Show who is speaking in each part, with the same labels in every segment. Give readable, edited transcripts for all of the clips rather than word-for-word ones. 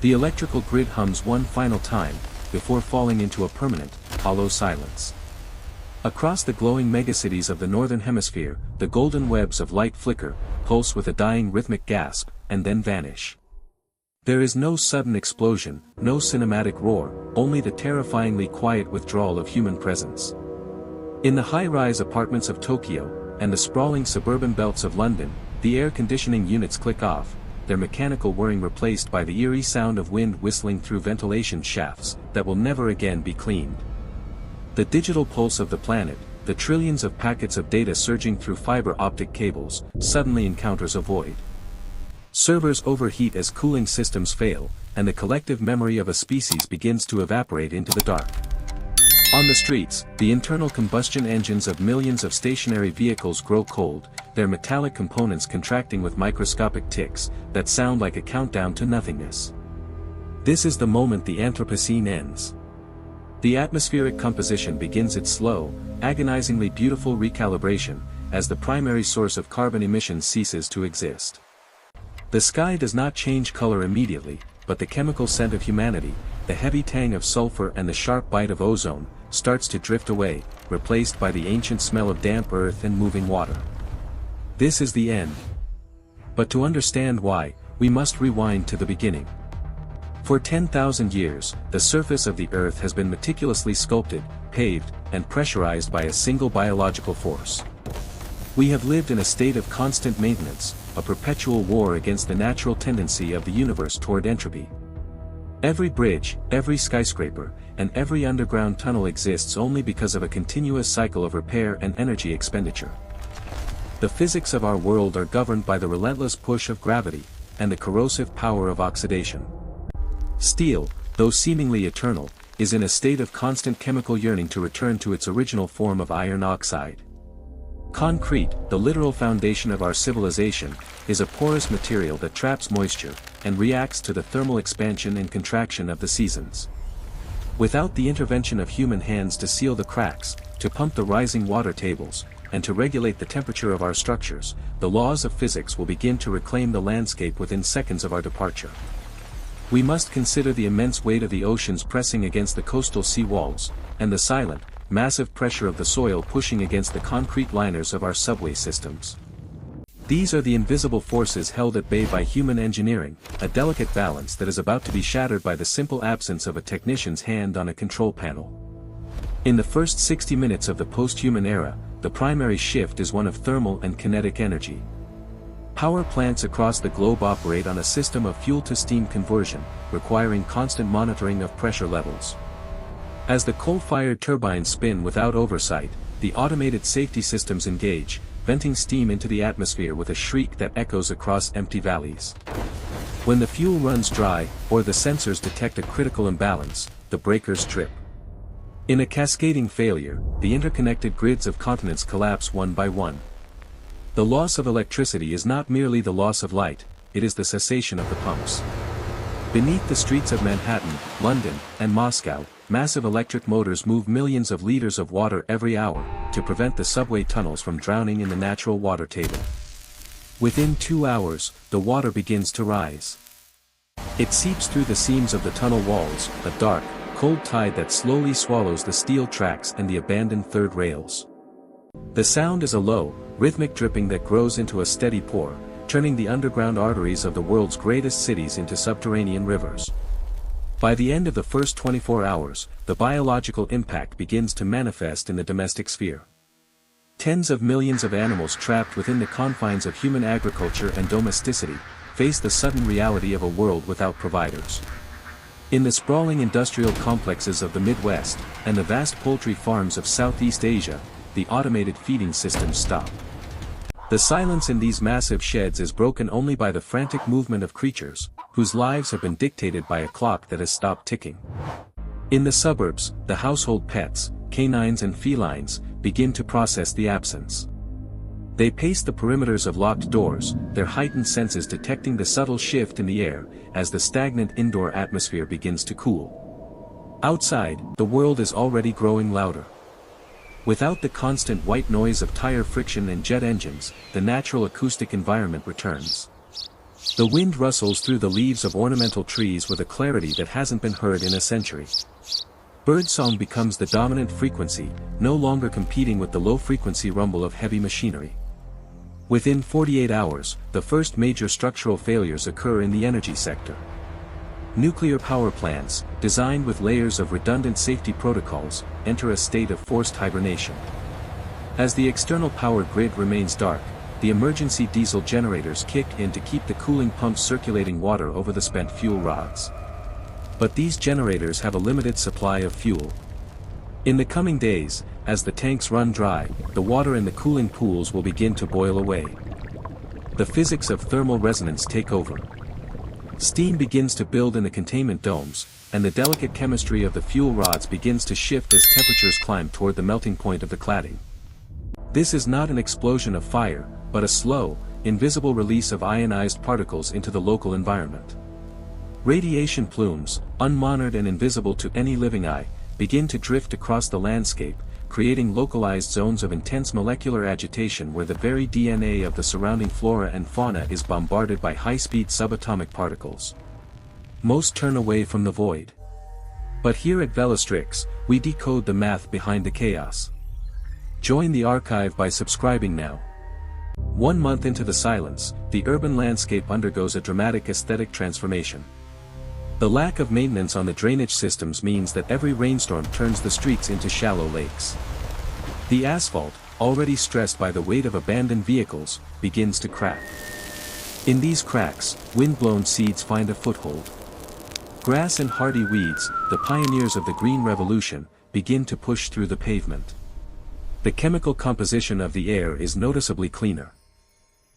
Speaker 1: The electrical grid hums one final time, before falling into a permanent, hollow silence. Across the glowing megacities of the northern hemisphere, the golden webs of light flicker, pulse with a dying rhythmic gasp, and then vanish. There is no sudden explosion, no cinematic roar, only the terrifyingly quiet withdrawal of human presence. In the high-rise apartments of Tokyo, and the sprawling suburban belts of London, the air conditioning units click off, their mechanical whirring replaced by the eerie sound of wind whistling through ventilation shafts that will never again be cleaned. The digital pulse of the planet, the trillions of packets of data surging through fiber optic cables, suddenly encounters a void. Servers overheat as cooling systems fail, and the collective memory of a species begins to evaporate into the dark. On the streets, the internal combustion engines of millions of stationary vehicles grow cold, their metallic components contracting with microscopic ticks that sound like a countdown to nothingness. This is the moment the Anthropocene ends. The atmospheric composition begins its slow, agonizingly beautiful recalibration, as the primary source of carbon emissions ceases to exist. The sky does not change color immediately, but the chemical scent of humanity, the heavy tang of sulfur and the sharp bite of ozone, starts to drift away, replaced by the ancient smell of damp earth and moving water. This is the end. But to understand why, we must rewind to the beginning. For 10,000 years, the surface of the Earth has been meticulously sculpted, paved, and pressurized by a single biological force. We have lived in a state of constant maintenance, a perpetual war against the natural tendency of the universe toward entropy. Every bridge, every skyscraper, and every underground tunnel exists only because of a continuous cycle of repair and energy expenditure. The physics of our world are governed by the relentless push of gravity, and the corrosive power of oxidation. Steel, though seemingly eternal, is in a state of constant chemical yearning to return to its original form of iron oxide. Concrete, the literal foundation of our civilization, is a porous material that traps moisture, and reacts to the thermal expansion and contraction of the seasons. Without the intervention of human hands to seal the cracks, to pump the rising water tables, and to regulate the temperature of our structures, the laws of physics will begin to reclaim the landscape within seconds of our departure. We must consider the immense weight of the oceans pressing against the coastal sea walls, and the silent, massive pressure of the soil pushing against the concrete liners of our subway systems. These are the invisible forces held at bay by human engineering, a delicate balance that is about to be shattered by the simple absence of a technician's hand on a control panel. In the first 60 minutes of the post-human era, the primary shift is one of thermal and kinetic energy. Power plants across the globe operate on a system of fuel-to-steam conversion, requiring constant monitoring of pressure levels. As the coal-fired turbines spin without oversight, the automated safety systems engage, venting steam into the atmosphere with a shriek that echoes across empty valleys. When the fuel runs dry, or the sensors detect a critical imbalance, the breakers trip. In a cascading failure, the interconnected grids of continents collapse one by one. The loss of electricity is not merely the loss of light, it is the cessation of the pumps. Beneath the streets of Manhattan, London, and Moscow, massive electric motors move millions of liters of water every hour, to prevent the subway tunnels from drowning in the natural water table. Within 2 hours, the water begins to rise. It seeps through the seams of the tunnel walls, a dark, cold tide that slowly swallows the steel tracks and the abandoned third rails. The sound is a low, rhythmic dripping that grows into a steady pour, turning the underground arteries of the world's greatest cities into subterranean rivers. By the end of the first 24 hours, the biological impact begins to manifest in the domestic sphere. Tens of millions of animals trapped within the confines of human agriculture and domesticity, face the sudden reality of a world without providers. In the sprawling industrial complexes of the Midwest, and the vast poultry farms of Southeast Asia, the automated feeding systems stop. The silence in these massive sheds is broken only by the frantic movement of creatures, whose lives have been dictated by a clock that has stopped ticking. In the suburbs, the household pets, canines and felines, begin to process the absence. They pace the perimeters of locked doors, their heightened senses detecting the subtle shift in the air, as the stagnant indoor atmosphere begins to cool. Outside, the world is already growing louder. Without the constant white noise of tire friction and jet engines, the natural acoustic environment returns. The wind rustles through the leaves of ornamental trees with a clarity that hasn't been heard in a century. Birdsong becomes the dominant frequency, no longer competing with the low-frequency rumble of heavy machinery. Within 48 hours, the first major structural failures occur in the energy sector. Nuclear power plants, designed with layers of redundant safety protocols, enter a state of forced hibernation. As the external power grid remains dark, the emergency diesel generators kick in to keep the cooling pumps circulating water over the spent fuel rods. But these generators have a limited supply of fuel. In the coming days, as the tanks run dry, the water in the cooling pools will begin to boil away. The physics of thermal resonance take over. Steam begins to build in the containment domes, and the delicate chemistry of the fuel rods begins to shift as temperatures climb toward the melting point of the cladding. This is not an explosion of fire, but a slow, invisible release of ionized particles into the local environment. Radiation plumes, unmonitored and invisible to any living eye, begin to drift across the landscape, creating localized zones of intense molecular agitation where the very DNA of the surrounding flora and fauna is bombarded by high-speed subatomic particles. Most turn away from the void. But here at Velastrix, we decode the math behind the chaos. Join the archive by subscribing now. 1 month into the silence, the urban landscape undergoes a dramatic aesthetic transformation. The lack of maintenance on the drainage systems means that every rainstorm turns the streets into shallow lakes. The asphalt, already stressed by the weight of abandoned vehicles, begins to crack. In these cracks, wind-blown seeds find a foothold. Grass and hardy weeds, the pioneers of the Green Revolution, begin to push through the pavement. The chemical composition of the air is noticeably cleaner.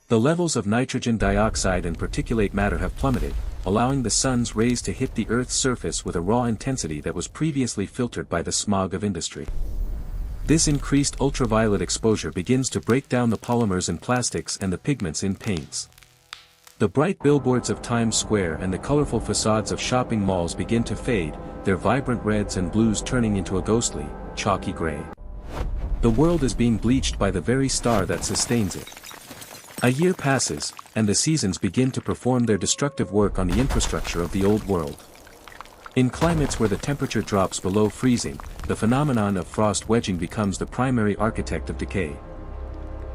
Speaker 1: The levels of nitrogen dioxide and particulate matter have plummeted, allowing the sun's rays to hit the Earth's surface with a raw intensity that was previously filtered by the smog of industry. This increased ultraviolet exposure begins to break down the polymers in plastics and the pigments in paints. The bright billboards of Times Square and the colorful facades of shopping malls begin to fade, their vibrant reds and blues turning into a ghostly, chalky gray. The world is being bleached by the very star that sustains it. A year passes, and the seasons begin to perform their destructive work on the infrastructure of the old world. In climates where the temperature drops below freezing, the phenomenon of frost wedging becomes the primary architect of decay.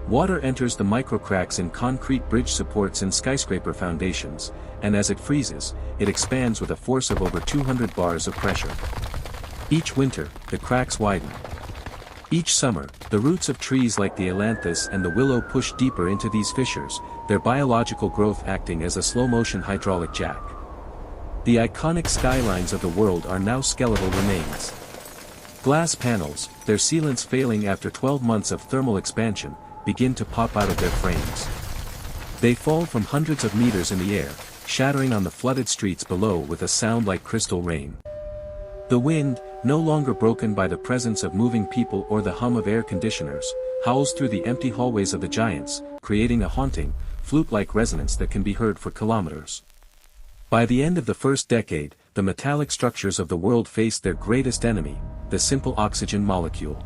Speaker 1: Water enters the microcracks in concrete bridge supports and skyscraper foundations, and as it freezes, it expands with a force of over 200 bars of pressure. Each winter, the cracks widen. Each summer, the roots of trees like the ailanthus and the willow push deeper into these fissures, their biological growth acting as a slow-motion hydraulic jack. The iconic skylines of the world are now skeletal remains. Glass panels, their sealants failing after 12 months of thermal expansion, begin to pop out of their frames. They fall from hundreds of meters in the air, shattering on the flooded streets below with a sound like crystal rain. The wind, no longer broken by the presence of moving people or the hum of air conditioners, howls through the empty hallways of the giants, creating a haunting, flute-like resonance that can be heard for kilometers. By the end of the first decade, the metallic structures of the world faced their greatest enemy, the simple oxygen molecule.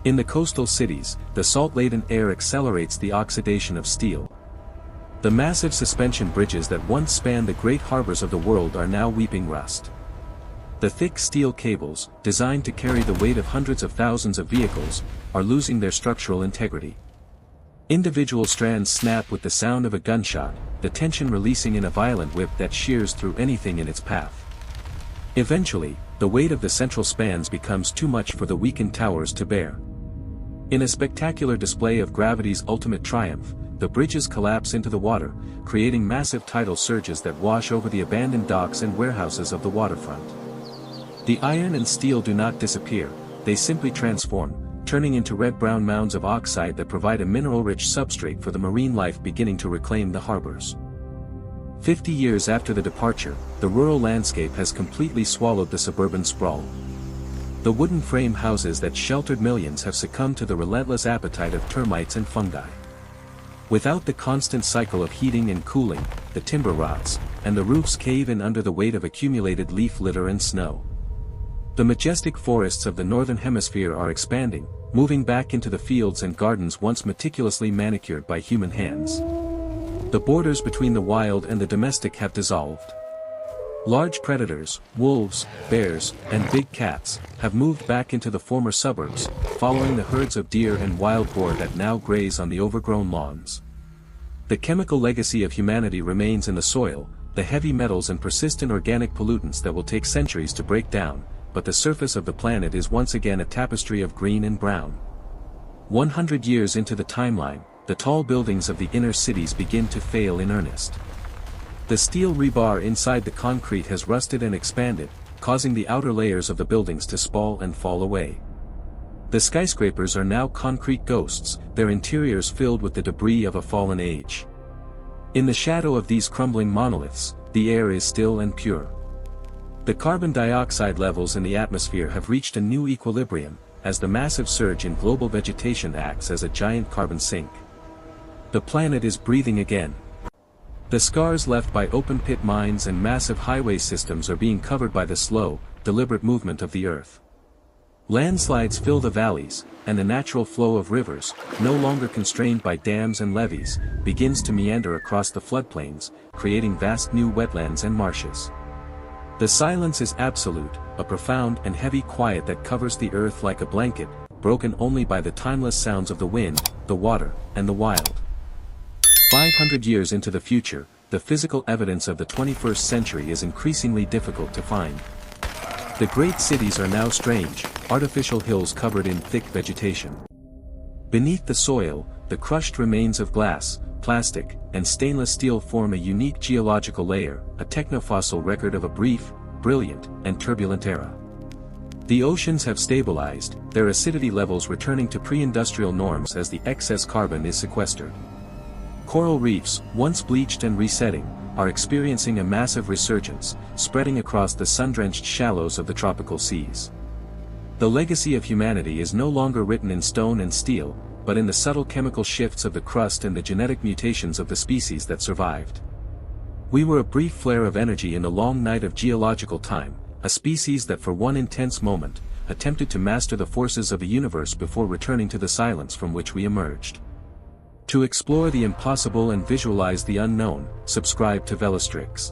Speaker 1: In the coastal cities, the salt-laden air accelerates the oxidation of steel. The massive suspension bridges that once spanned the great harbors of the world are now weeping rust. The thick steel cables, designed to carry the weight of hundreds of thousands of vehicles, are losing their structural integrity. Individual strands snap with the sound of a gunshot, the tension releasing in a violent whip that shears through anything in its path. Eventually, the weight of the central spans becomes too much for the weakened towers to bear. In a spectacular display of gravity's ultimate triumph, the bridges collapse into the water, creating massive tidal surges that wash over the abandoned docks and warehouses of the waterfront. The iron and steel do not disappear, they simply transform, turning into red-brown mounds of oxide that provide a mineral-rich substrate for the marine life beginning to reclaim the harbors. 50 years after the departure, the rural landscape has completely swallowed the suburban sprawl. The wooden frame houses that sheltered millions have succumbed to the relentless appetite of termites and fungi. Without the constant cycle of heating and cooling, the timber rots, and the roofs cave in under the weight of accumulated leaf litter and snow. The majestic forests of the northern hemisphere are expanding, moving back into the fields and gardens once meticulously manicured by human hands. The borders between the wild and the domestic have dissolved. Large predators, wolves, bears, and big cats, have moved back into the former suburbs, following the herds of deer and wild boar that now graze on the overgrown lawns. The chemical legacy of humanity remains in the soil, the heavy metals and persistent organic pollutants that will take centuries to break down, but the surface of the planet is once again a tapestry of green and brown. 100 years into the timeline, the tall buildings of the inner cities begin to fail in earnest. The steel rebar inside the concrete has rusted and expanded, causing the outer layers of the buildings to spall and fall away. The skyscrapers are now concrete ghosts, their interiors filled with the debris of a fallen age. In the shadow of these crumbling monoliths, the air is still and pure. The carbon dioxide levels in the atmosphere have reached a new equilibrium, as the massive surge in global vegetation acts as a giant carbon sink. The planet is breathing again. The scars left by open-pit mines and massive highway systems are being covered by the slow, deliberate movement of the Earth. Landslides fill the valleys, and the natural flow of rivers, no longer constrained by dams and levees, begins to meander across the floodplains, creating vast new wetlands and marshes. The silence is absolute, a profound and heavy quiet that covers the Earth like a blanket, broken only by the timeless sounds of the wind, the water, and the wild. 500 years into the future, the physical evidence of the 21st century is increasingly difficult to find. The great cities are now strange, artificial hills covered in thick vegetation. Beneath the soil, the crushed remains of glass, plastic, and stainless steel form a unique geological layer, a technofossil record of a brief, brilliant, and turbulent era. The oceans have stabilized, their acidity levels returning to pre-industrial norms as the excess carbon is sequestered. Coral reefs, once bleached and resetting, are experiencing a massive resurgence, spreading across the sun-drenched shallows of the tropical seas. The legacy of humanity is no longer written in stone and steel, but in the subtle chemical shifts of the crust and the genetic mutations of the species that survived. We were a brief flare of energy in the long night of geological time, a species that for one intense moment, attempted to master the forces of the universe before returning to the silence from which we emerged. To explore the impossible and visualize the unknown, subscribe to Velastrix.